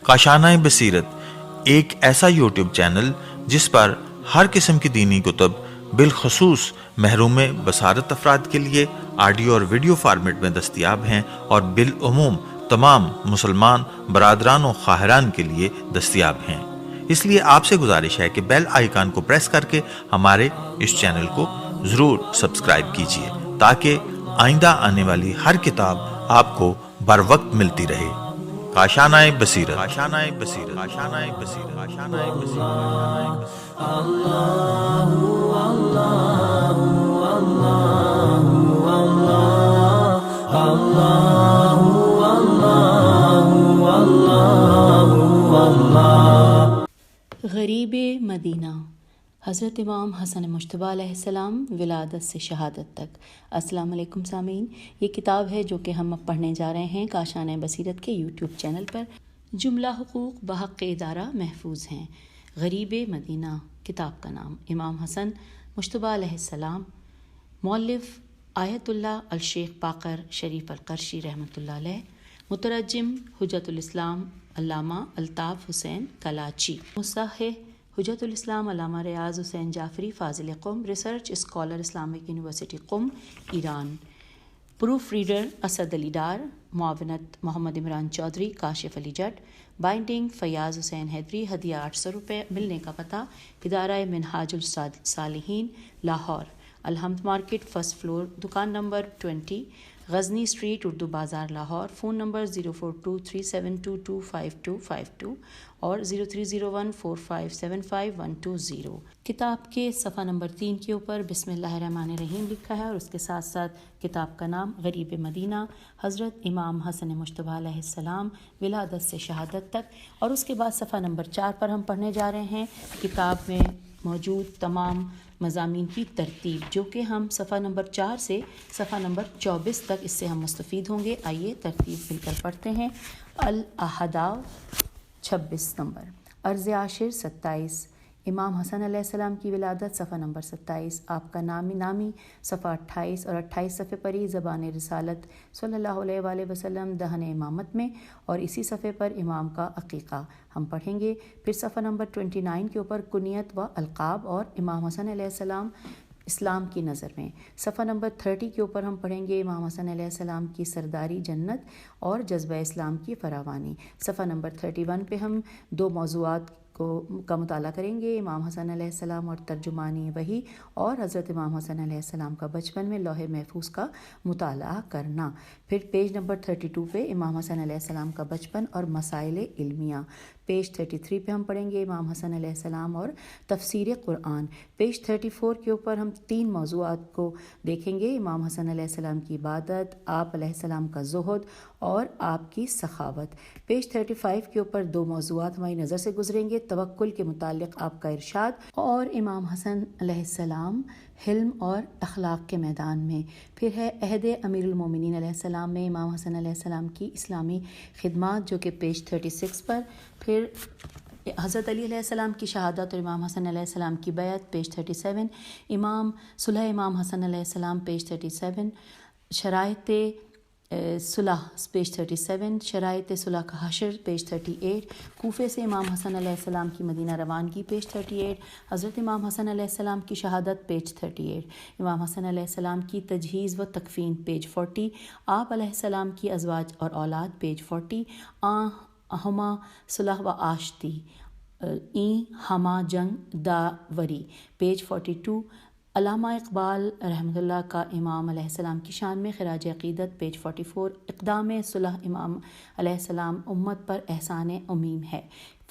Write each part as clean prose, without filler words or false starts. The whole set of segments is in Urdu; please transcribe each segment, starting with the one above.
کاشانۂ بصیرت ایک ایسا یوٹیوب چینل جس پر ہر قسم کی دینی کتب بالخصوص محروم بصارت افراد کے لیے آڈیو اور ویڈیو فارمیٹ میں دستیاب ہیں اور بالعموم تمام مسلمان برادران و خواہران کے لیے دستیاب ہیں۔ اس لیے آپ سے گزارش ہے کہ بیل آئیکن کو پریس کر کے ہمارے اس چینل کو ضرور سبسکرائب کیجیے تاکہ آئندہ آنے والی ہر کتاب آپ کو بر وقت ملتی رہے۔ کاشانۂ بصیرت، کاشانۂ بصیرت، کاشانۂ بصیرت، کاشانۂ بصیرت۔ غریب مدینہ، حضرت امام حسن مجتبیٰ علیہ السلام ولادت سے شہادت تک۔ السلام علیکم سامعین، یہ کتاب ہے جو کہ ہم اب پڑھنے جا رہے ہیں کاشانۂ بصیرت کے یوٹیوب چینل پر۔ جملہ حقوق بحق ادارہ محفوظ ہیں۔ غریب مدینہ کتاب کا نام، امام حسن مجتبیٰ علیہ السلام، مؤلف آیت اللہ الشیخ باقر شریف القرشی رحمۃ اللہ علیہ، مترجم حجت الاسلام علامہ الطاف حسین کلاچی، مصحح حجت الاسلام علامہ ریاض حسین جعفری فاضل قم، ریسرچ اسکالر اسلامک یونیورسٹی قم ایران، پروف ریڈر اسد علی ڈار، معاونت محمد عمران چودھری کاشف علی جٹ، بائنڈنگ فیاض حسین حیدری، ہدیہ 800 روپے، ملنے کا پتہ ادارہ منہاج الصالحین لاہور، الحمد مارکیٹ فرسٹ فلور، دکان نمبر 20، غزنی اسٹریٹ اردو بازار لاہور، فون نمبر 042372255252 اور 03014575 کتاب کے صفحہ نمبر 3 کے اوپر بسم اللہ الرحمن الرحیم لکھا ہے اور اس کے ساتھ ساتھ کتاب کا نام غریب مدینہ، حضرت امام حسن مجتبیٰ علیہ السلام ولادت سے شہادت تک، اور اس کے بعد صفحہ نمبر 4 پر ہم پڑھنے جا رہے ہیں کتاب میں موجود تمام مضامین کی ترتیب، جو کہ ہم صفحہ نمبر 4 سے صفحہ نمبر 24 تک اس سے ہم مستفید ہوں گے۔ آئیے ترتیب مل کر پڑھتے ہیں۔ الاحداء 26 نمبر، عرض عاشر 27، امام حسن علیہ السلام کی ولادت صفحہ نمبر 27، آپ کا نامی صفحہ 28 اور 28 صفحے پر ہی زبان رسالت صلی اللہ علیہ وآلہ وسلم دہن امامت میں، اور اسی صفحے پر امام کا عقیقہ ہم پڑھیں گے۔ پھر صفحہ نمبر 29 کے اوپر کنیت و القاب اور امام حسن علیہ السلام اسلام کی نظر میں۔ صفحہ نمبر 30 کے اوپر ہم پڑھیں گے امام حسن علیہ السلام کی سرداری جنت اور جذبہ اسلام کی فراوانی۔ صفحہ نمبر 31 پہ ہم دو موضوعات کا مطالعہ کریں گے، امام حسن علیہ السلام اور ترجمانی وحی، اور حضرت امام حسن علیہ السلام کا بچپن میں لوح محفوظ کا مطالعہ کرنا۔ پھر پیج نمبر 32 پہ امام حسن علیہ السلام کا بچپن اور مسائل علمیہ۔ پیج 33 پہ ہم پڑھیں گے امام حسن علیہ السلام اور تفسیر قرآن۔ پیج 34 کے اوپر ہم 3 موضوعات کو دیکھیں گے، امام حسن علیہ السلام کی عبادت، آپ علیہ السلام کا زہد اور آپ کی سخاوت۔ پیج 35 کے اوپر 2 موضوعات ہماری نظر سے گزریں گے، توکل کے متعلق آپ کا ارشاد اور امام حسن علیہ السلام حلم اور اخلاق کے میدان میں۔ پھر ہے عہد امیر المومنین علیہ السلام میں امام حسن علیہ السلام کی اسلامی خدمات، جو کہ پیج 36 پر۔ پھر حضرت علی علیہ السلام کی شہادت اور امام حسن علیہ السلام کی بیعت، پیج 37۔ صلح امام حسن علیہ السلام، پیج 37۔ شرائط صلح، پیج 37۔ شرائط صلح کا حشر، پیج 38۔ کوفے سے امام حسن علیہ السلام کی مدینہ روانگی، پیج 38۔ حضرت امام حسن علیہ السلام کی شہادت، پیج 38۔ امام حسن علیہ السلام کی تجہیز و تکفین، پیج 40۔ آپ علیہ السلام کی ازواج اور اولاد، پیج 40۔ ہما صلح و آشتی، این ہما جنگ داوری، پیج 42۔ علامہ اقبال رحمۃ اللہ کا امام علیہ السلام کی شان میں خراج عقیدت، پیج 44۔ اقدام صلح امام علیہ السلام امت پر احسان عمیم ہے،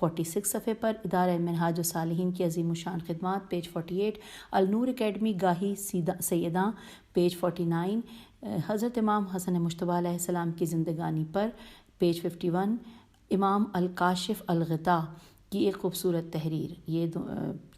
46 صفحے پر۔ ادارہ منہاج الصالحین کی عظیم الشان خدمات، پیج 48۔ النور اکیڈمی گاہی سیداں، پیج 49۔ حضرت امام حسن مجتبیٰ علیہ السلام کی زندگانی پر، پیج 51۔ امام الکاشف الغطاء کی ایک خوبصورت تحریر، یہ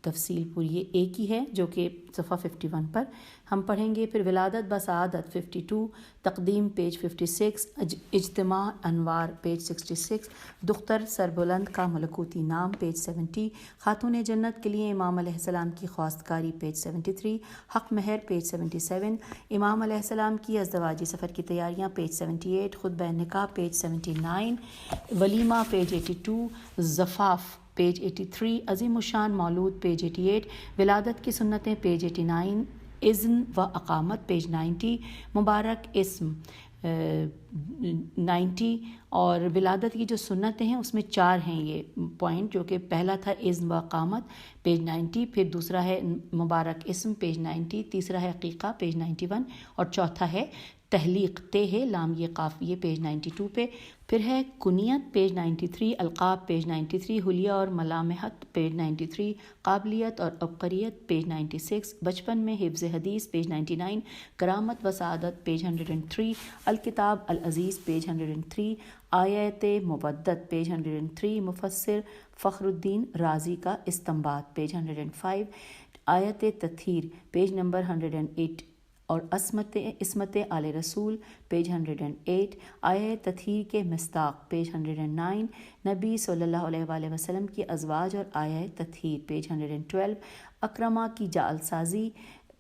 تفصیل پوری ایک ہی ہے جو کہ صفحہ 51 پر ہم پڑھیں گے. پھر ولادت بسعادت 52، تقدیم پیج 56، اجتماع انوار پیج 66، دختر سربلند کا ملکوتی نام پیج 70، خاتون جنت کے لیے امام علیہ السلام کی خواستگاری پیج 73، حق مہر پیج 77، امام علیہ السلام کی ازدواجی سفر کی تیاریاں پیج 78، خطبہ نکاح پیج 79، ولیمہ پیج 82، زفاف پیج 83، عظیم الشان مولود پیج 88، ولادت کی سنتیں پیج 89، اذن و اقامت پیج 90، مبارک اسم 90، اور ولادت کی جو سنتیں ہیں اس میں 4 ہیں یہ پوائنٹ، جو کہ پہلا تھا اذن و اقامت پیج 90، پھر دوسرا ہے مبارک اسم پیج 90، تیسرا ہے عقیقہ پیج 91، اور چوتھا ہے تحلیق، تے ہے لام یہ قاف یہ پیج 92 پہ. پھر ہے کنیت پیج 93، القاب پیج 93، حلیہ اور ملامحت پیج 93، قابلیت اور عبقریت پیج 96، بچپن میں حفظ حدیث پیج 99، کرامت و سعادت پیج 103، الکتاب العزیز پیج 103، آیت مودت پیج 103، مفسر فخر الدین رازی کا استنباط پیج 105، آیت تطہیر پیج نمبر 108، اور عصمت آل رسول پیج 108، آیہ تطہیر کے مصداق پیج 109، نبی صلی اللہ علیہ وآلہ وسلم کی ازواج اور آیہ تطہیر پیج 112، اکرمہ کی جعل سازی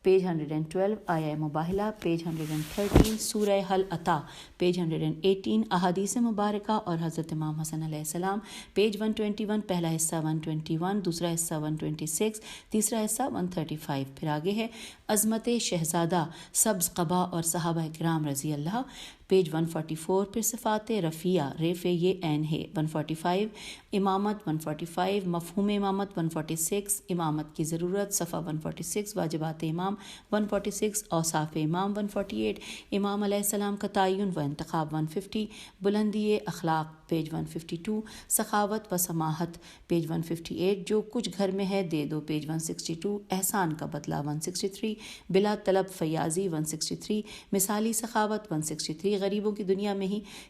پیج 112، آیہ مباہلہ پیج 113، سورہ حل عطا پیج 118، احادیث مبارکہ اور حضرت امام حسن علیہ السلام پیج 121، پہلا حصہ 121، دوسرا حصہ 126، تیسرا حصہ 135۔ پھر آگے ہے عظمت شہزادہ سبز قبا اور صحابہ کرام رضی اللہ پیج 144، پھر صفات رفیع ریف یہ عین ہے 145، امامت 145، مفہوم امامت 146، امامت کی ضرورت صفحہ 146، واجبات امام 146، اوصاف امام 148، امام علیہ السلام کا تعین و انتخاب 150، بلندی اخلاق پیج 152، سخاوت و سماحت پیج 158، جو کچھ گھر میں ہے دے دو پیج 162، احسان کا بدلہ 163، بلا طلب فیاضی 163، مثالی سخاوت 163، غریبوں کی دنیا میں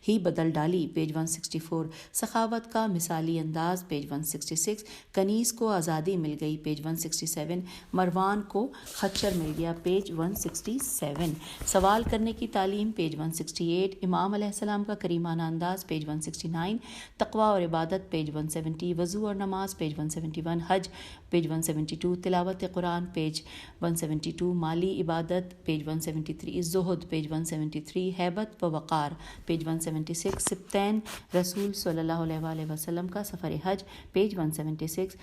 ہی بدل ڈالی پیج 164، سخاوت کا مثالی انداز پیج 166، کنیز کو آزادی مل گئی پیج 167، مروان کو خچر مل گیا پیج 167، سوال کرنے کی تعلیم پیج 168، امام علیہ السلام کا کریمانہ انداز پیج 169، تقوی اور عبادت پیج 170، وضو اور نماز پیج 171، حج پیج 172، تلاوت قرآن پیج 172، مالی عبادت پیج 173، زہد پیج 173، ہیبت و وقار پیج 176، سبتین رسول صلی اللہ علیہ وآلہ وسلم کا سفر حج پیج 176،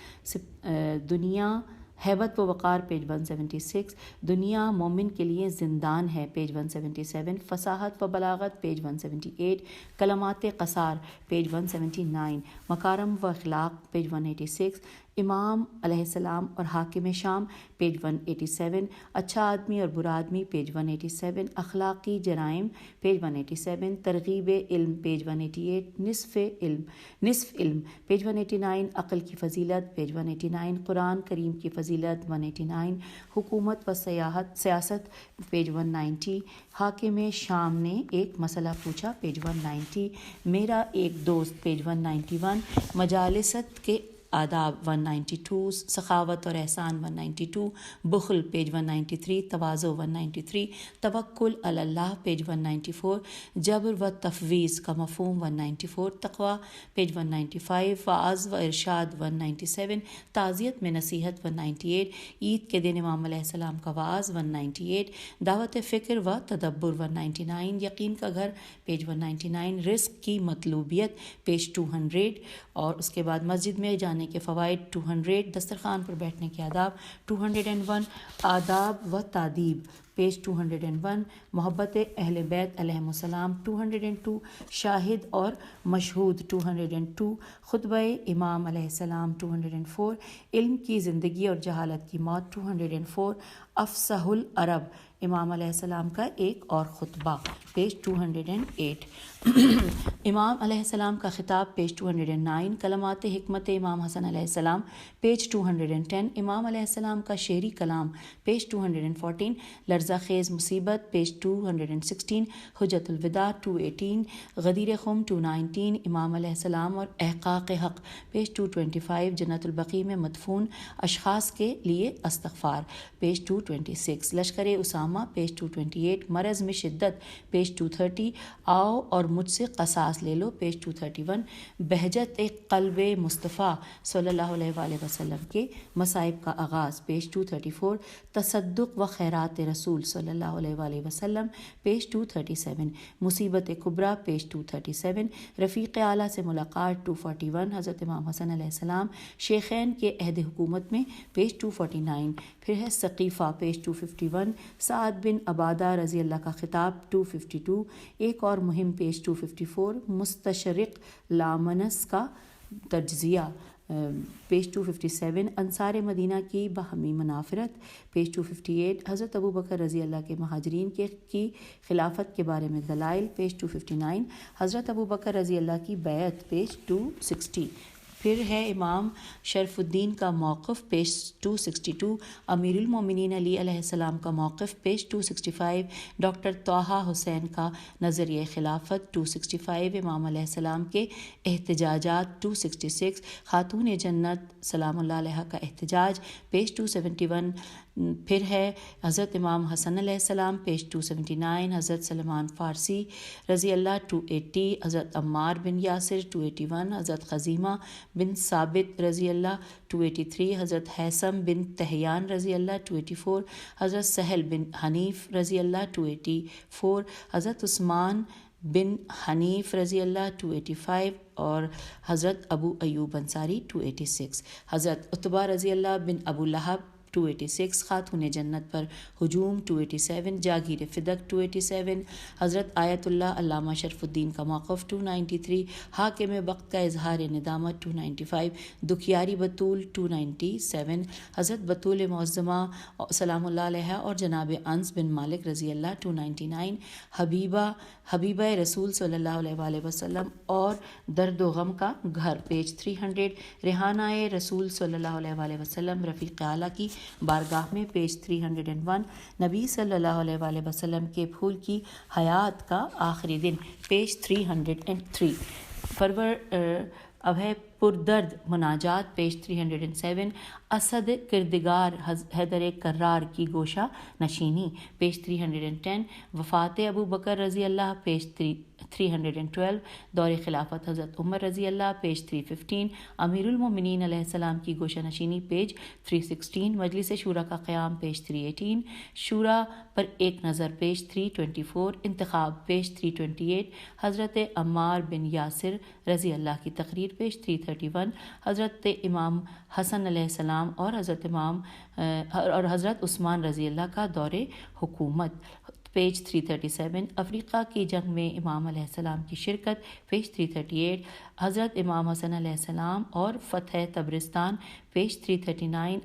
دنیا ہیبت و وقار پیج 176، دنیا مومن کے لیے زندان ہے پیج 177، فصاحت و بلاغت پیج 178، کلمات قصار پیج 179، مکارم و اخلاق پیج 186، امام علیہ السلام اور حاکم شام پیج 187، اچھا آدمی اور برا آدمی پیج 187، اخلاقی جرائم پیج 187، ترغیب علم پیج 188، نصف علم پیج 189، عقل کی فضیلت پیج 189، قرآن کریم کی فضیلت 189، حکومت و سیاست پیج 190، حاکم شام نے ایک مسئلہ پوچھا پیج 190، میرا ایک دوست پیج 191، مجالست کے آداب 192، سخاوت اور احسان 192، بخل پیج 193، تواضع 193، توکل علی اللہ پیج 194، جبر و تفویض کا مفہوم 194، تقوی پیج 195، وعظ و ارشاد 197، تعزیت میں نصیحت 198، عید کے دن امام علیہ السلام کا وعظ 198، دعوت فکر و تدبر 199، یقین کا گھر پیج 199، رزق کی مطلوبیت پیج 200، اور اس کے بعد مسجد میں جانے کے فوائد 200، دسترخوان پر بیٹھنے کے آداب 201، آداب و تادیب پیج 201، محبت اہل بیت علیہم السلام 202، شاہد اور مشہود 202، خطبہ امام علیہ السلام 204، علم کی زندگی اور جہالت کی موت 204، افصح العرب امام علیہ السلام کا ایک اور خطبہ پیج 208 امام علیہ السلام کا خطاب پیج 209 کلمات حکمت امام حسن علیہ السلام پیج 210 امام علیہ السلام کا شعری کلام پیج 214 لرزہ خیز مصیبت پیج 216 حجت الوداع 218 غدیر خم 219 امام علیہ السلام اور احقاق حق پیج 225 جنت البقیع میں مدفون اشخاص کے لیے استغفار پیج 226 لشکر اسامہ پیج 228 مرض میں شدت پیج 230 آؤ اور مجھ سے قصاص لے لو پیج 231 بہجت ایک قلب مصطفیٰ صلی اللہ علیہ وآلہ وسلم کے مصائب کا آغاز پیج 234 تصدق و خیرات رسول صلی اللہ علیہ وآلہ وسلم پیج 237 مصیبت کبریٰ پیج 237 رفیق اعلیٰ سے ملاقات 241 حضرت امام حسن علیہ السلام شیخین کے عہد حکومت میں پیج 249 پھر ہے ثقیفہ پیج 251 سعد بن عبادہ رضی اللہ کا خطاب 252 ایک اور مہم پیج 254 مستشرق لامنس کا تجزیہ پیج 257 انصار مدینہ کی باہمی منافرت پیج 258 حضرت ابو بکر رضی اللہ کے مہاجرین کی خلافت کے بارے میں دلائل پیج 259 حضرت ابو بکر رضی اللہ کی بیعت پیج 260 پھر ہے امام شرف الدین کا موقف پیج 262 امیر المومنین علی علیہ السلام کا موقف پیج 265 ڈاکٹر طٰہٰ حسین کا نظریہ خلافت 265 امام علیہ السلام کے احتجاجات 266 خاتون جنت سلام اللہ علیہ کا احتجاج پیج 271 پھر ہے حضرت امام حسن علیہ السلام پیج 279 حضرت سلمان فارسی رضی اللہ 280 حضرت عمار بن یاسر 281 حضرت خزیمہ بن ثابت رضی اللہ 283 حضرت حیثم بن تحیان رضی اللہ 284 حضرت سہل بن حنیف رضی اللہ 284 حضرت عثمان بن حنیف رضی اللہ 285 اور حضرت ابو ایوب انصاری 286 حضرت عتبہ رضی اللہ بن ابو لہب 286 خاتون جنت پر ہجوم 287 جاگیر فدق 287 حضرت آیت اللہ علامہ شرف الدین کا موقف 293 حاکم وقت کا اظہار ندامت 295 دکھیاری بطول 297 حضرت بطول معظمہ سلام اللہ علیہ اور جناب انس بن مالک رضی اللہ 299 حبیبہ رسول صلی اللہ علیہ وآلہ وسلم اور درد و غم کا گھر پیج 300 ریحانہ رسول صلی اللہ علیہ وآلہ وسلم رفیق اعلیٰ کی بارگاہ میں پیج 301 نبی صلی اللہ علیہ وآلہ وسلم کے پھول کی حیات کا آخری دن پیج 303 اب ہے پردرد مناجات پیج 307 اسد کردگار حیدر کرار کی گوشہ نشینی پیج 310 وفات ابو بکر رضی اللہ پیج 312 دور خلافت حضرت عمر رضی اللہ پیج 315 امیر المومنین علیہ السلام کی گوشہ نشینی پیج 316 مجلس شورا کا قیام پیج 318 شورا پر ایک نظر پیج 324 انتخاب پیج 328 حضرت عمار بن یاسر رضی اللہ کی تقریر پیج 331 حضرت امام حسن علیہ السلام اور حضرت عثمان رضی اللہ کا دور حکومت پیج 337 افریقہ کی جنگ میں امام علیہ السلام کی شرکت پیج 338 حضرت امام حسن علیہ السلام اور فتح تبرستان پیج 339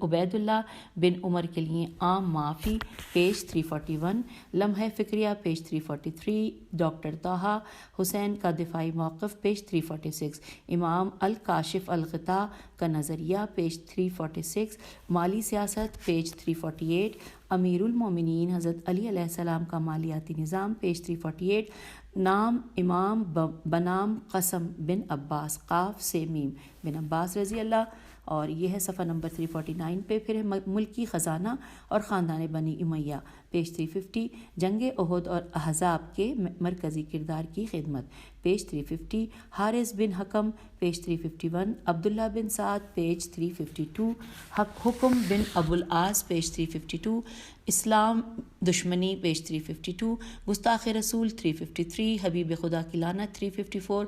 عبید اللہ بن عمر کے لیے عام معافی پیج 341 لمحہ فکریہ پیج 343 ڈاکٹر طٰہٰ حسین کا دفاعی موقف پیج 346 امام الکاشف الغطاء کا نظریہ پیج 346 مالی سیاست پیج 348 امیر المومنین حضرت علی علیہ السلام کا مالیاتی نظام پیج 348 نام امام بنام قسم بن عباس قاف سے میم بن عباس رضی اللہ اور یہ ہے صفحہ نمبر 349 پہ پھر ہے ملکی خزانہ اور خاندان بنی امیہ پیج 350 جنگ احد اور احزاب کے مرکزی کردار کی خدمت پیج 350 حارث بن حکم پیج 351 عبداللہ بن سعد پیج 352 حکم بن ابو العاص پیج 352 اسلام دشمنی پیج 352 گستاخ رسول 353 حبیب خدا کی لعنت 354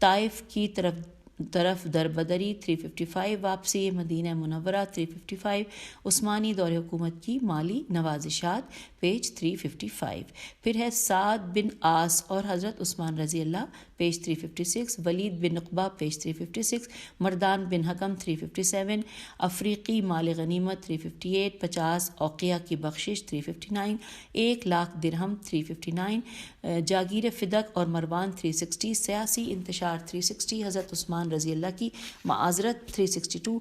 طائف کی طرف طرف دربدری 355 واپسی مدینہ منورہ 355 عثمانی دور حکومت کی مالی نوازشات پیج 355 پھر ہے سعد بن عاص اور حضرت عثمان رضی اللہ پیج 356 ولید بن عقبہ پیج 356 مردان بن حکم 357 افریقی مال غنیمت 358 50 اوقیہ کی بخشش 359 1,00,000 درہم 359 جاگیر فدق اور مروان 360 سیاسی انتشار 360 حضرت عثمان رضی اللہ کی معاذرت 362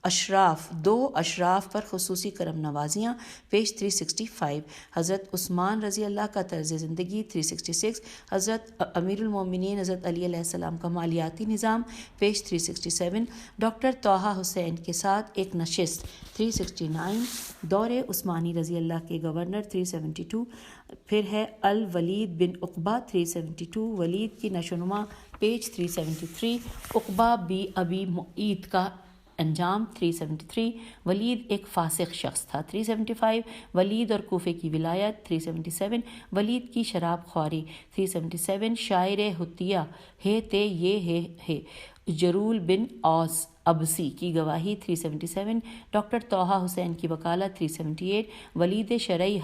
اشراف پر خصوصی کرم نوازیاں پیج 365 حضرت عثمان رضی اللہ کا طرز زندگی 366 حضرت امیر المومنین حضرت علی علیہ السلام کا مالیاتی نظام پیج 367 ڈاکٹر طٰہٰ حسین کے ساتھ ایک نشست 369 دور عثمانی رضی اللہ کے گورنر 372 پھر ہے الولید بن عقبہ 372 ولید کی نشوونما پیج 373 عقبہ بی ابی معیط کا انجام 373 ولید ایک فاسق شخص تھا 375 ولید اور کوفے کی ولایت 377 ولید کی شراب خواری 377 شاعر حطیہ ہے تے یہ ہے جرول بن اوس ابسی کی گواہی 377 ڈاکٹر طٰہٰ حسین کی وکالت 378 ولید شرعی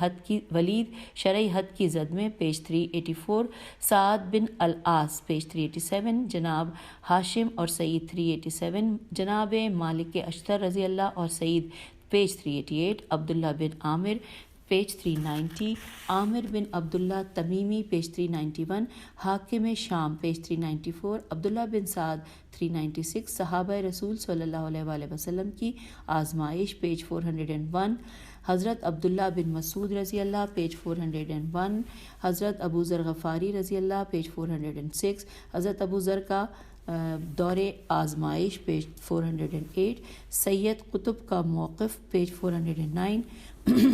حد کی زد میں پیج 384 سعد بن العاص پیج 387 جناب ہاشم اور سعید 387 جناب مالک اشتر رضی اللہ اور سعید پیج 388 عبداللہ بن عامر پیج 390 عامر بن عبداللہ تمیمی پیج 391 حاکم شام پیج 394 عبداللہ بن سعد 396 صحابہ رسول صلی اللہ علیہ وآلہ وسلم کی آزمائش پیج 401 حضرت عبداللہ بن مسعود رضی اللہ پیج 401 حضرت ابو ذر غفاری رضی اللہ پیج 406 حضرت ابو ذر کا دور آزمائش پیج 408 سید قطب کا موقف پیج 409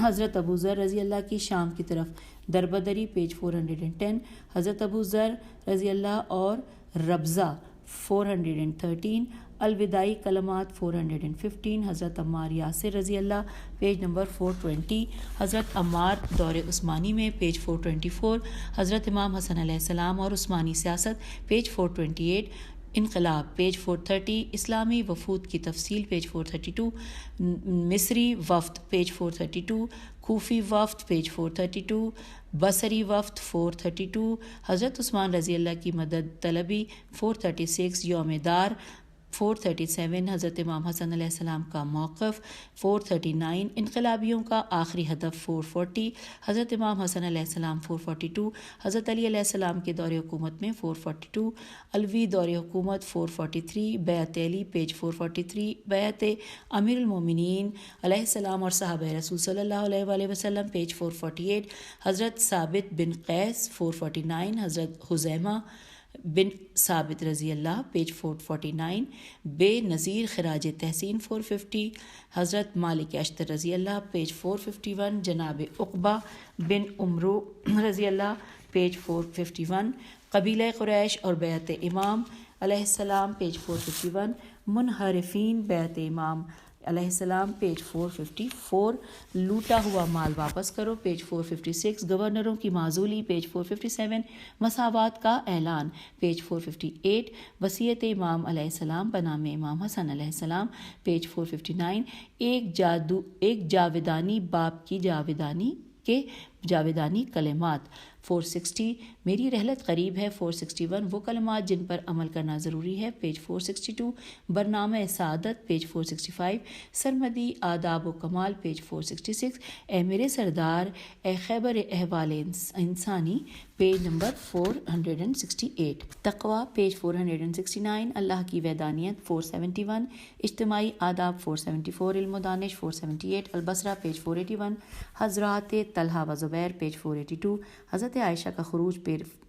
حضرت ابو ذر رضی اللہ کی شام کی طرف دربدری پیج 410 حضرت ابو ذر رضی اللہ اور ربضہ 413 الوداعی کلمات 415 حضرت عمار یاسر رضی اللہ پیج نمبر 420 حضرت عمار دور عثمانی میں پیج 424 حضرت امام حسن علیہ السلام اور عثمانی سیاست پیج 428 انقلاب پیج 430 اسلامی وفود کی تفصیل پیج 432 مصری وفد پیج 432 کوفی وفد پیج 432 بصری وفد 432 حضرت عثمان رضی اللہ کی مدد طلبی 436 یوم دار 437 حضرت امام حسن علیہ السلام کا موقف 439 انقلابیوں کا آخری ہدف 440 حضرت امام حسن علیہ السلام 442 حضرت علی علیہ السلام کے دور حکومت میں 442 علوی دور حکومت 443 بیعت علی پیج 443 بیعت امیر المومنین علیہ السلام اور صحابہ رسول صلی اللہ علیہ وآلہ وسلم پیج 448 حضرت ثابت بن قیس 449 حضرت حذیمہ بن ثابت رضی اللہ پیج 449 بے نظیر خراج تحسین 450 حضرت مالک اشتر رضی اللہ پیج 451 جناب عقبہ بن عمرو رضی اللہ پیج 451 قبیلہ قریش اور بیعت امام علیہ السلام پیج 451 منحرفین بیعت امام علیہ السلام پیج 454 لوٹا ہوا مال واپس کرو پیج 456 گورنروں کی معزولی پیج 457 مساوات کا اعلان پیج 458 وصیت امام علیہ السلام بنام امام حسن علیہ السلام پیج 459 ایک جاویدانی باپ کی جاویدانی کلمات 460 میری رحلت قریب ہے 461 وہ کلمات جن پر عمل کرنا ضروری ہے پیج 462 برنامہ سعادت پیج 465 سرمدی آداب و کمال پیج 466 اے میرے سردار اے خیبر احوال انسانی پیج نمبر 468 تقوی پیج 469 اللہ کی وحدانیت 471 اجتماعی آداب 474 علم و دانش 478 البصرہ پیج 481 حضرات طلحہ و زبیر پیج 482 حضرت عائشہ کا خروج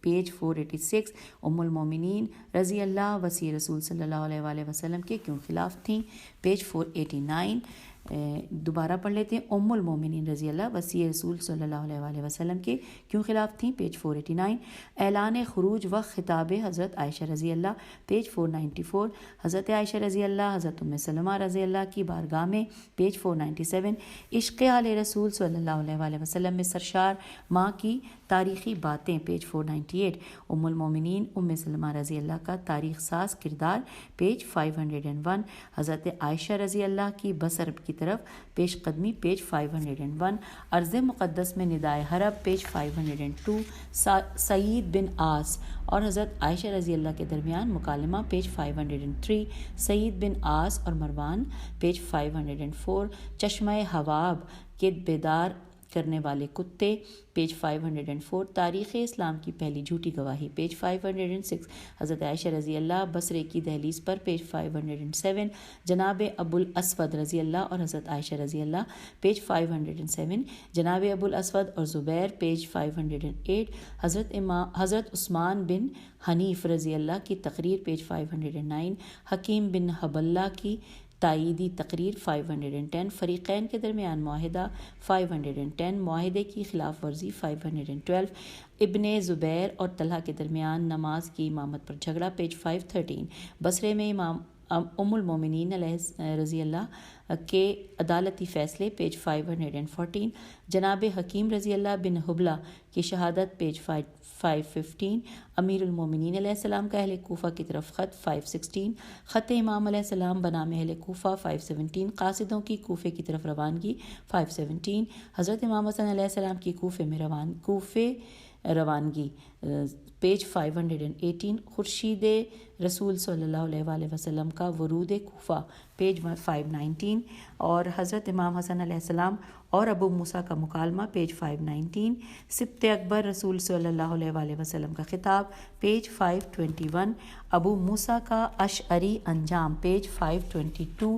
پیج 486 ام المومنین رضی اللہ وصی رسول صلی اللہ علیہ وآلہ وسلم کے کیوں خلاف تھیں پیج 489 دوبارہ پڑھ لیتے ہیں. ام المومنین رضی اللہ وصی رسول صلی اللہ علیہ وآلہ وسلم کے کیوں خلاف تھیں؟ پیج 489. اعلان خروج و خطاب حضرت عائشہ رضی اللہ، پیج 494. حضرت عائشہ رضی اللہ حضرت ام سلمہ رضی اللہ کی بارگاہ میں، پیج 497. عشق آل رسول صلی اللہ علیہ وآلہ وسلم میں سرشار ماں کی تاریخی باتیں، پیج 498. ام المومنین ام سلمہ رضی اللہ کا تاریخ ساز کردار، پیج 501. حضرت عائشہ رضی اللہ کی بصر کی طرف پیش قدمی، پیج 501. عرض مقدس میں ندائے حرب، پیج 502. سعید بن عاص اور حضرت عائشہ رضی اللہ کے درمیان مکالمہ، پیج 503. سعید بن عاص اور مروان، پیج 504. چشمہ حواب کے بیدار کرنے والے کتے، پیج 504. تاریخ اسلام کی پہلی جھوٹی گواہی، پیج 506. حضرت عائشہ رضی اللہ بصرے کی دہلیز پر، پیج 507. جناب ابو الاسود رضی اللہ اور حضرت عائشہ رضی اللہ، پیج 507. جناب ابو الاسود اور زبیر، پیج 508. حضرت عثمان بن حنیف رضی اللہ کی تقریر، پیج 509. حکیم بن حبلہ کی تائیدی تقریر، 510. فریقین کے درمیان معاہدہ، 510. معاہدے کی خلاف ورزی، 512. ابن زبیر اور طلحہ کے درمیان نماز کی امامت پر جھگڑا، پیج 513. بصرے میں امام ام المومنین رضی اللہ کے عدالتی فیصلے، پیج 514. جناب حکیم رضی اللہ بن حبلہ کی شہادت، پیج 515. امیر المومنین علیہ السلام کا اہل کوفہ کی طرف خط، 516. خط امام علیہ السلام بنام اہل کوفہ، 517. قاصدوں کی کوفے کی طرف روانگی، 517. حضرت امام حسن علیہ السلام کی کوفے میں روانگی، پیج 518. خورشید رسول صلی اللہ علیہ وآلہ وسلم کا ورود کوفہ، پیج 519. اور حضرت امام حسن علیہ السلام اور ابو موسیٰ کا مکالمہ، پیج 519. سبط اکبر رسول صلی اللہ علیہ وآلہ وسلم کا خطاب، پیج 521. ابو موسیٰ کا اشعری انجام، پیج 522.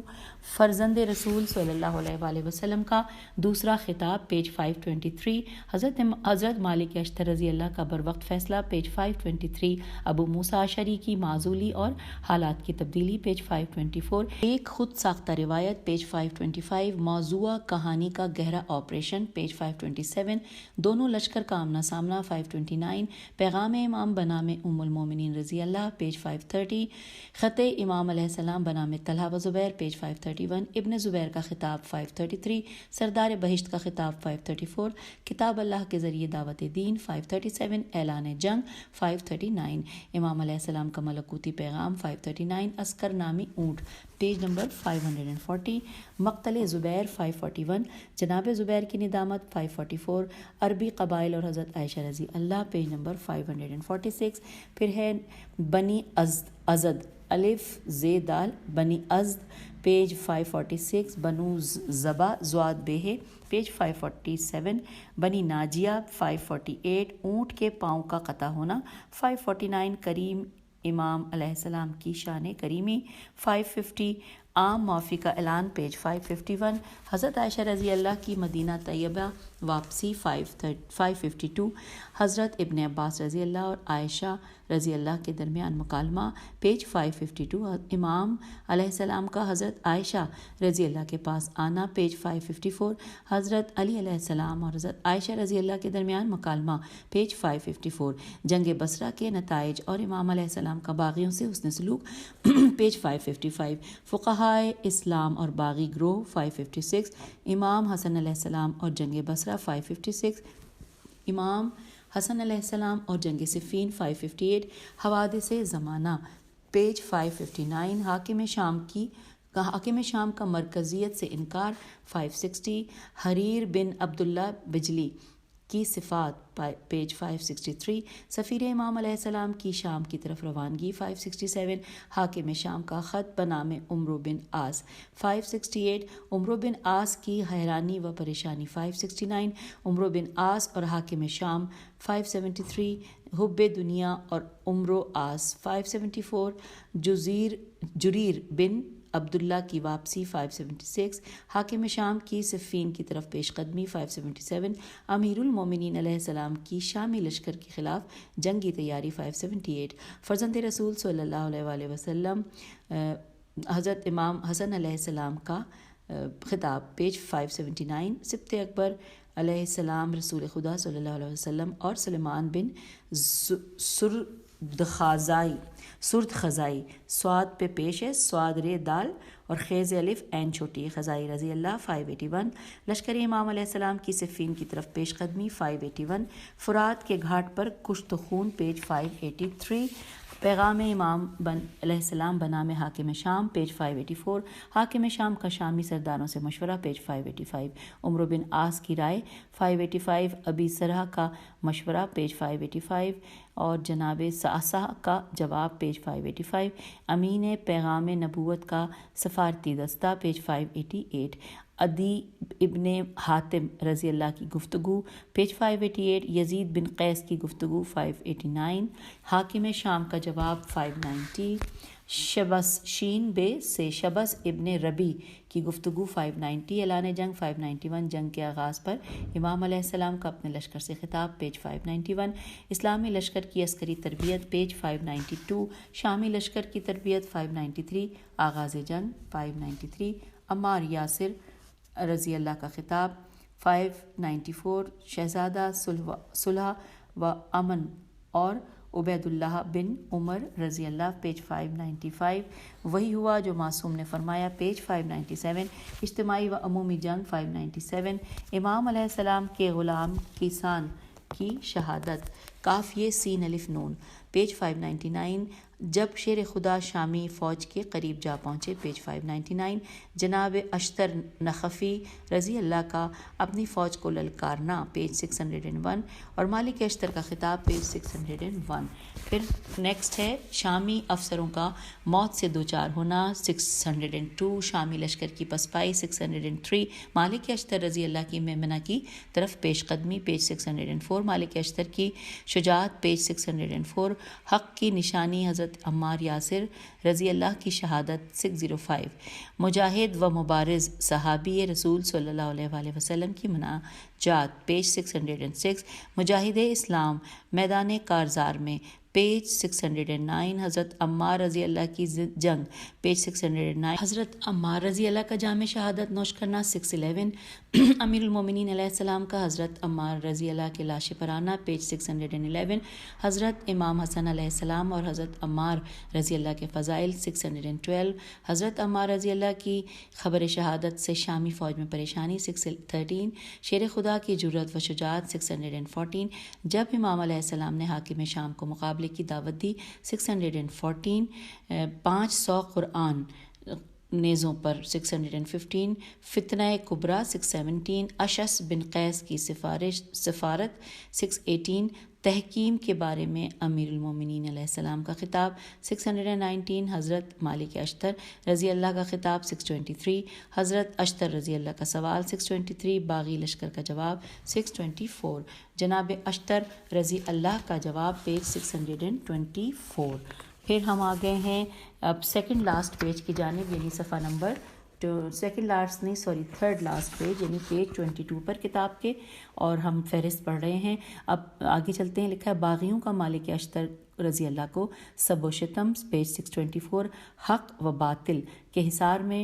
فرزند رسول صلی اللہ علیہ وآلہ وسلم کا دوسرا خطاب، پیج 523. حضرت مالک اشتر رضی اللہ کا بروقت فیصلہ، پیج 523. ابو موسیٰ اشعری کی معزولی اور حالات کی تبدیلی، پیج 524. ایک خود ساختہ روایت، پیج 525. موضوع کہانی کا گہرا آپریشن، پیج 527. دونوں لشکر کا آمنا سامنا، 529. پیغام امام بنام ام المومنین رضی اللہ، پیج 530. خط امام علیہ السلام بنام طلحہ و زبیر، پیج 531. ابن زبیر کا خطاب، 533. سردار بہشت کا خطاب، 534. کتاب اللہ کے ذریعے دعوت دین، 537. اعلان جنگ، 539. امام علیہ السلام کا ملکوتی پیغام، 539. عسکر نامی اونٹ، پیج نمبر 540. مقتل زبیر، 541. جناب زبیر کی ندامت، 544. عربی قبائل اور حضرت عائشہ رضی اللہ، پیج نمبر 546. پھر ہے بنی ازد، الف زے دال، بنی ازد، پیج 546. بنو زبا زواد بے، پیج 547. بنی ناجیہ، 548. اونٹ کے پاؤں کا قطع ہونا، 549. کریم امام علیہ السلام کی شان کریمی، 550. عام معافی کا اعلان، پیج 551. حضرت عائشہ رضی اللہ کی مدینہ طیبہ واپسی، 552. حضرت ابن عباس رضی اللہ اور عائشہ رضی اللہ کے درمیان مکالمہ، پیج 552. امام علیہ السلام کا حضرت عائشہ رضی اللہ کے پاس آنا، پیج 554. حضرت علی علیہ السلام اور حضرت عائشہ رضی اللہ کے درمیان مکالمہ، پیج 554. جنگ بصرہ کے نتائج اور امام علیہ السلام کا باغیوں سے حسن سلوک، پیج 555. فقہائے اسلام اور باغی گروہ، 556. امام حسن علیہ السلام اور جنگ بصرہ، 556. امام حسن علیہ السلام اور جنگ صفین، 558. حوادث زمانہ، پیج 559. حاکم شام کا مرکزیت سے انکار، 560. حریر بن عبداللہ بجلی کی صفات، پیج 563. سفیر امام علیہ السلام کی شام کی طرف روانگی، 567. حاکم شام کا خط بنام عمرو بن عاص، 568. عمرو بن عاص کی حیرانی و پریشانی، 569. عمرو بن عاص اور حاکم شام، 573. حب دنیا اور عمرو عاص، 574. جریر بن عبداللہ کی واپسی، 576. حاکم شام کی صفین کی طرف پیش قدمی، 577. امیر المومنین علیہ السلام کی شامی لشکر کے خلاف جنگی تیاری، 578. فرزند رسول صلی اللہ علیہ وآلہ وسلم حضرت امام حسن علیہ السلام کا خطاب پیج 579. سبط اکبر علیہ السلام رسول خدا صلی اللہ علیہ وسلم اور سلیمان بن سرد خزائی سواد پہ پیش ہے، سواد رے دال اور خیز الف عین چھوٹی خزائی رضی اللہ 581. لشکر امام علیہ السلام کی صفین کی طرف پیش قدمی 581. فرات کے گھاٹ پر کشت خون پیج 583. پیغام امام علیہ السلام بنام حاکم شام پیج 584. حاکم شام کا شامی سرداروں سے مشورہ پیج 585. عمرو بن عاص کی رائے 585. ابی سرح کا مشورہ پیج 585 اور جناب سعصع کا جواب پیج 585. امین پیغام نبوت کا سفارتی دستہ پیج 588. عدی ابن حاتم رضی اللہ کی گفتگو پیج 588. یزید بن قیس کی گفتگو 589. حاکم شام کا جواب 590. شبس شین بے سے شبس ابن ربی کی گفتگو 590. اعلان جنگ 591. جنگ کے آغاز پر امام علیہ السلام کا اپنے لشکر سے خطاب پیج 591. اسلامی لشکر کی عسکری تربیت پیج 592. شامی لشکر کی تربیت 593. آغاز جنگ 593. عمار یاسر رضی اللہ کا خطاب 594. شہزادہ صلح و امن اور عبید اللہ بن عمر رضی اللہ پیج 595. وہی ہوا جو معصوم نے فرمایا پیج 597. اجتماعی و عمومی جنگ 597. امام علیہ السلام کے غلام کیسان کی شہادت کافیہ سین الف نون پیج 599. جب شیر خدا شامی فوج کے قریب جا پہنچے پیج 599. جناب اشتر نخفی رضی اللہ کا اپنی فوج کو للکارنا پیج 601 اور مالک اشتر کا خطاب پیج 601. پھر نیکسٹ ہے شامی افسروں کا موت سے دوچار ہونا 602. شامی لشکر کی پسپائی 603. مالک اشتر رضی اللہ کی میمنہ کی طرف پیش قدمی پیج 604. مالک اشتر کی شجاعت پیج 604. حق کی نشانی حضرت عمار یاسر رضی اللہ کی شہادت 605. مجاہد و مبارز صحابی رسول صلی اللہ علیہ وآلہ وسلم کی مناجات پیج 606. مجاہد اسلام میدان کارزار میں پیج 609. حضرت عمار رضی اللہ کی جنگ پیج 609. حضرت عمار رضی اللہ کا جامع شہادت نوش کرنا 611. امیر المومنین علیہ السلام کا حضرت عمار رضی اللہ کے لاش پرانا پیج 611. حضرت امام حسن علیہ السلام اور حضرت عمار رضی اللہ کے فضائل 612. حضرت عمار رضی اللہ کی خبر شہادت سے شامی فوج میں پریشانی 613. شیر خدا کی جرأت و شجاعت 614. جب امام علیہ السلام نے حاکم شام کو مقابلے کی دعوت دی 614. 500 قرآن نیزوں پر 615. فتنہ کبریٰ 617. اشعث بن قیس کی سفارت 618. تحکیم کے بارے میں امیر المومنین علیہ السلام کا خطاب 619. حضرت مالک اشتر رضی اللہ کا خطاب 623. حضرت اشتر رضی اللہ کا سوال 623. باغی لشکر کا جواب 624. جناب اشتر رضی اللہ کا جواب پیج 624. پھر ہم آ گئے ہیں اب سیکنڈ لاسٹ پیج کی جانب، یعنی صفحہ نمبر تھرڈ لاسٹ پیج یعنی پیج 22 پر کتاب کے، اور ہم فہرست پڑھ رہے ہیں. اب آگے چلتے ہیں. لکھا ہے باغیوں کا مالک اشتر رضی اللہ کو سب و شتم پیج 624. حق باطل کے حصار میں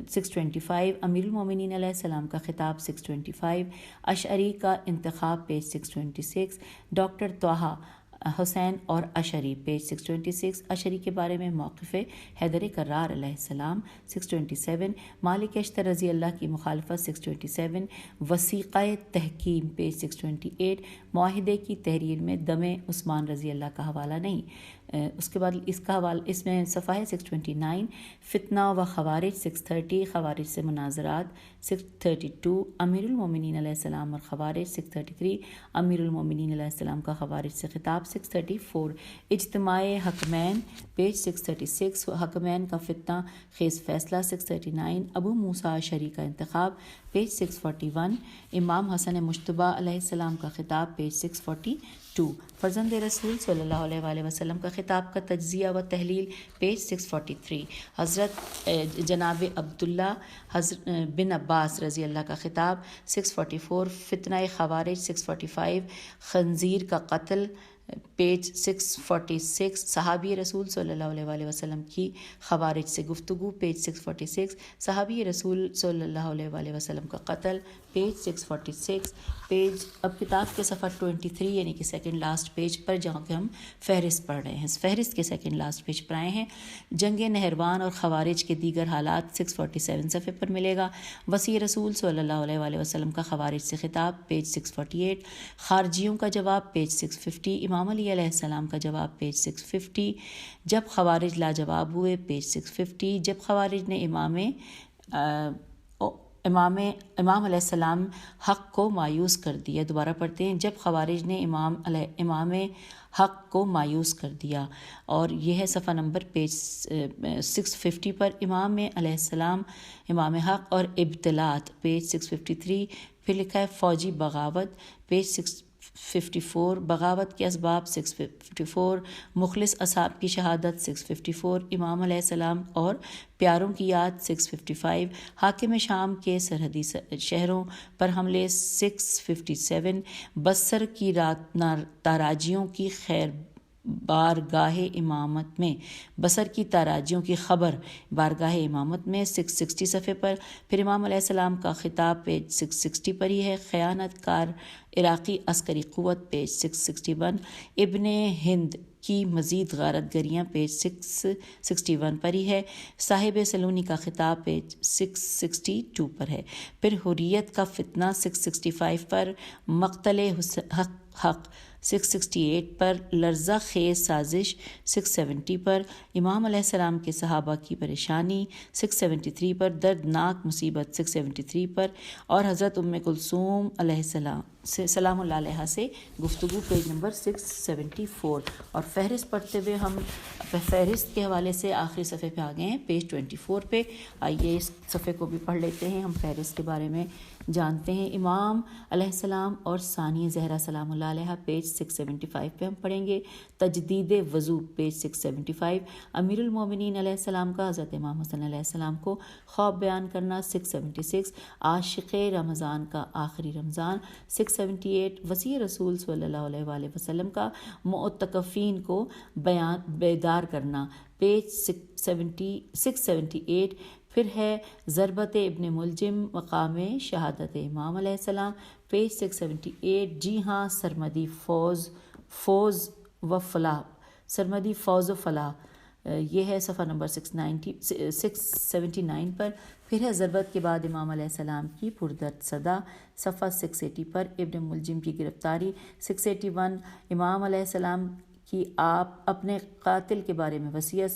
625. امیر المومنین علیہ السلام کا خطاب 625. اشعری کا انتخاب پیج 626. ڈاکٹر طٰہٰ حسین اور اشعری پیج 626. اشعری کے بارے میں موقف حیدر کرار علیہ السلام 627. مالک اشتر رضی اللہ کی مخالفت 627. وثیقہ تحکیم پیج 628. معاہدے کی تحریر میں دم عثمان رضی اللہ کا حوالہ نہیں. اس کے بعد اس کا حوالہ اس میں صفحہ ہے 629. فتنہ و خوارج 630. خوارج سے مناظرات 632. امیر المومنین علیہ السلام اور خوارج 633. امیر المومنین علیہ السلام کا خوارج سے خطاب 634. اجتماع حکمین پیج 636. حکمین کا فتنہ خیز فیصلہ 639. ابو موسیٰ اشعری کا انتخاب پیج 641. امام حسن مجتبیٰ علیہ السلام کا خطاب پیج 642. فرزند رسول صلی اللہ علیہ وآلہ وسلم کا خطاب کا تجزیہ و تحلیل پیج 643. حضرت جناب عبداللہ بن عباس رضی اللہ کا خطاب 644. فتنہ خوارج 645. خنزیر کا قتل پیج 646 صحابی رسول صلی اللہ علیہ وسلم کی خوارج سے گفتگو، پیج 646 صحابی رسول صلی اللہ علیہ وسلم کا قتل، پیج 646 پیج اب کتاب کے صفحہ 23 یعنی کہ سیکنڈ لاسٹ پیج پر جہاں کہ ہم فہرست پڑھ رہے ہیں، فہرست کے سیکنڈ لاسٹ پیج پر آئے ہیں۔ جنگ نہروان اور خوارج کے دیگر حالات 647 صفحے پر ملے گا۔ وصی رسول صلی اللہ علیہ وسلم کا خوارج سے خطاب، پیج 648 خارجیوں کا جواب، پیج 650 امام علی علیہ السلام کا جواب، پیج 650 جب خوارج لاجواب ہوئے، پیج 650 جب خوارج نے امام علیہ السلام حق کو مایوس کر دیا۔ دوبارہ پڑھتے ہیں، جب خوارج نے امام حق کو مایوس کر دیا، اور یہ ہے صفحہ نمبر پیج 650 پر۔ امام علیہ السلام، امام حق اور ابتلاط، پیج 653 پھر لکھا ہے فوجی بغاوت، پیج 654 بغاوت کے اسباب، 654 مخلص اصحاب کی شہادت، 654 امام علیہ السلام اور پیاروں کی یاد، 655 حاکم شام کے سرحدی شہروں پر حملے، 657 بصر کی تاراجیوں کی خیر بارگاہ امامت میں، بصر کی تاراجیوں کی خبر بارگاہ امامت میں، 660 صفحے پر۔ پھر امام علیہ السلام کا خطاب، پیج 660 پر ہی ہے۔ خیانت کار عراقی عسکری قوت، پیج 661 ابن ہند کی مزید غارت گریاں، پیج 661 پر ہی ہے۔ صاحب سلونی کا خطاب، پیج 662 پر ہے۔ پھر حریت کا فتنہ 665 پر، مقتل حق 668 پر، لرزہ خیز سازش 670 پر، امام علیہ السلام کے صحابہ کی پریشانی 673 پر، دردناک مصیبت 673 پر، اور حضرت ام کلثوم علیہ السلام سلام اللہ علیہ سے گفتگو، پیج نمبر 674۔ اور فہرست پڑھتے ہوئے ہم فہرست کے حوالے سے آخری صفحے پہ آ گئے ہیں، پیج 24 پہ۔ آئیے اس صفحے کو بھی پڑھ لیتے ہیں، ہم فہرست کے بارے میں جانتے ہیں۔ امام علیہ السلام اور ثانی زہرا سلام اللہ علیہ، پیج 675 پہ ہم پڑھیں گے۔ تجدید وضو، پیج 675 امیر المومنین علیہ السلام کا حضرت امام حسن علیہ السلام کو خواب بیان کرنا، 676 عاشق رمضان کا آخری رمضان، 678 وصی رسول صلی اللہ علیہ وآلہ وسلم کا معتکفین کو بیدار کرنا، پیج 678۔ پھر ہے ضربت ابن ملجم مقام شہادت امام علیہ السلام، پیج 678۔ جی ہاں، سرمدی فوز و فلاح، یہ ہے صفحہ نمبر 679 پر۔ پھر ہے ضربت کے بعد امام علیہ السلام کی پردرد صدا، صفحہ 680 پر۔ ابن ملجم کی گرفتاری، 681 امام علیہ السلام کی آپ اپنے قاتل کے بارے میں وصیت،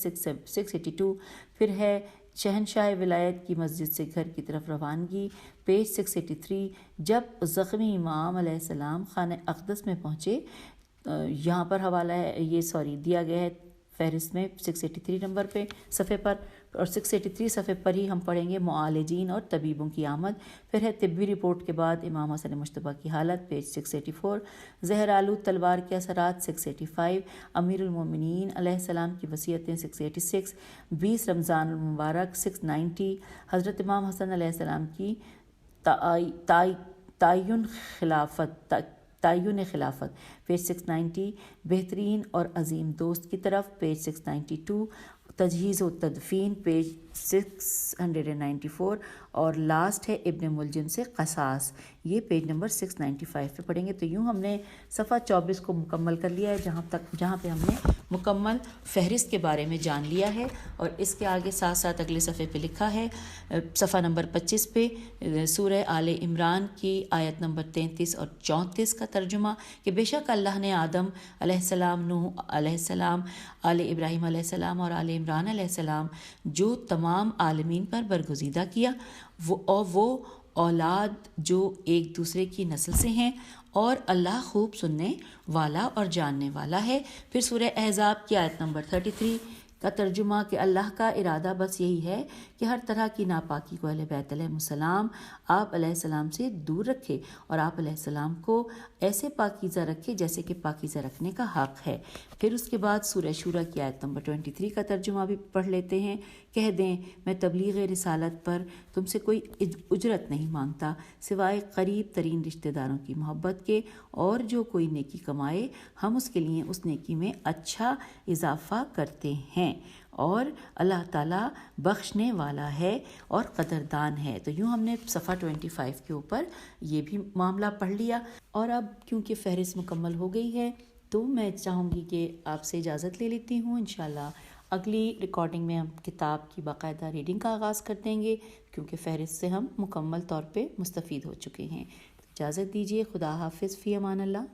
682۔ پھر ہے شہنشاہ ولایت کی مسجد سے گھر کی طرف روانگی، پیج 683۔ جب زخمی امام علیہ السلام خانہ اقدس میں پہنچے، یہاں پر حوالہ ہے دیا گیا ہے فہرست میں 683 نمبر پہ صفحے پر، اور 683 صفحے پر ہی ہم پڑھیں گے معالجین اور طبیبوں کی آمد۔ پھر ہے طبی رپورٹ کے بعد امام حسن مجتبیٰ کی حالت، پیج 684۔ زہر آلود تلوار کے اثرات، 685 امیر المومنین علیہ السلام کی وصیتیں، 686 20 رمضان المبارک، 690 حضرت امام حسن علیہ السلام کی تعین خلافت، پیج 690 بہترین اور عظیم دوست کی طرف، پیج 692 تجہیز و تدفین، پیج 694، اور لاسٹ ہے ابن ملجم سے قصاص، یہ پیج نمبر 695 پہ پڑھیں گے۔ تو یوں ہم نے صفحہ 24 کو مکمل کر لیا ہے، جہاں پہ ہم نے مکمل فہرست کے بارے میں جان لیا ہے، اور اس کے آگے ساتھ ساتھ اگلے صفحے پہ لکھا ہے صفحہ نمبر 25 پہ سورہ آل عمران کی آیت نمبر 33 اور 34 کا ترجمہ، کہ بے شک اللہ نے آدم علیہ السلام، نوح علیہ السلام، آل ابراہیم علیہ السلام اور آل عمران علیہ السلام جو تمام عالمین پر برگزیدہ کیا، وہ اولاد جو ایک دوسرے کی نسل سے ہیں، اور اللہ خوب سننے والا اور جاننے والا ہے۔ پھر سورہ احزاب کی آیت نمبر 33 کا ترجمہ، کہ اللہ کا ارادہ بس یہی ہے کہ کہ ہر طرح کی ناپاکی کو اہل بیت علیہ السلام آپ علیہ السلام سے دور رکھے اور آپ علیہ السلام کو ایسے پاکیزہ رکھے جیسے کہ پاکیزہ رکھنے کا حق ہے۔ پھر اس کے بعد سورہ شورا کی آیت نمبر 23 کا ترجمہ بھی پڑھ لیتے ہیں۔ کہہ دیں میں تبلیغ رسالت پر تم سے کوئی اجرت نہیں مانگتا سوائے قریب ترین رشتہ داروں کی محبت کے، اور جو کوئی نیکی کمائے ہم اس کے لیے اس نیکی میں اچھا اضافہ کرتے ہیں، اور اللہ تعالیٰ بخشنے والا ہے اور قدردان ہے۔ تو یوں ہم نے صفحہ 25 کے اوپر یہ بھی معاملہ پڑھ لیا، اور اب کیونکہ فہرست مکمل ہو گئی ہے تو میں چاہوں گی کہ آپ سے اجازت لے لیتی ہوں۔ انشاءاللہ اگلی ریکارڈنگ میں ہم کتاب کی باقاعدہ ریڈنگ کا آغاز کر دیں گے، کیونکہ فہرست سے ہم مکمل طور پہ مستفید ہو چکے ہیں۔ اجازت دیجیے، خدا حافظ، فی امان اللہ۔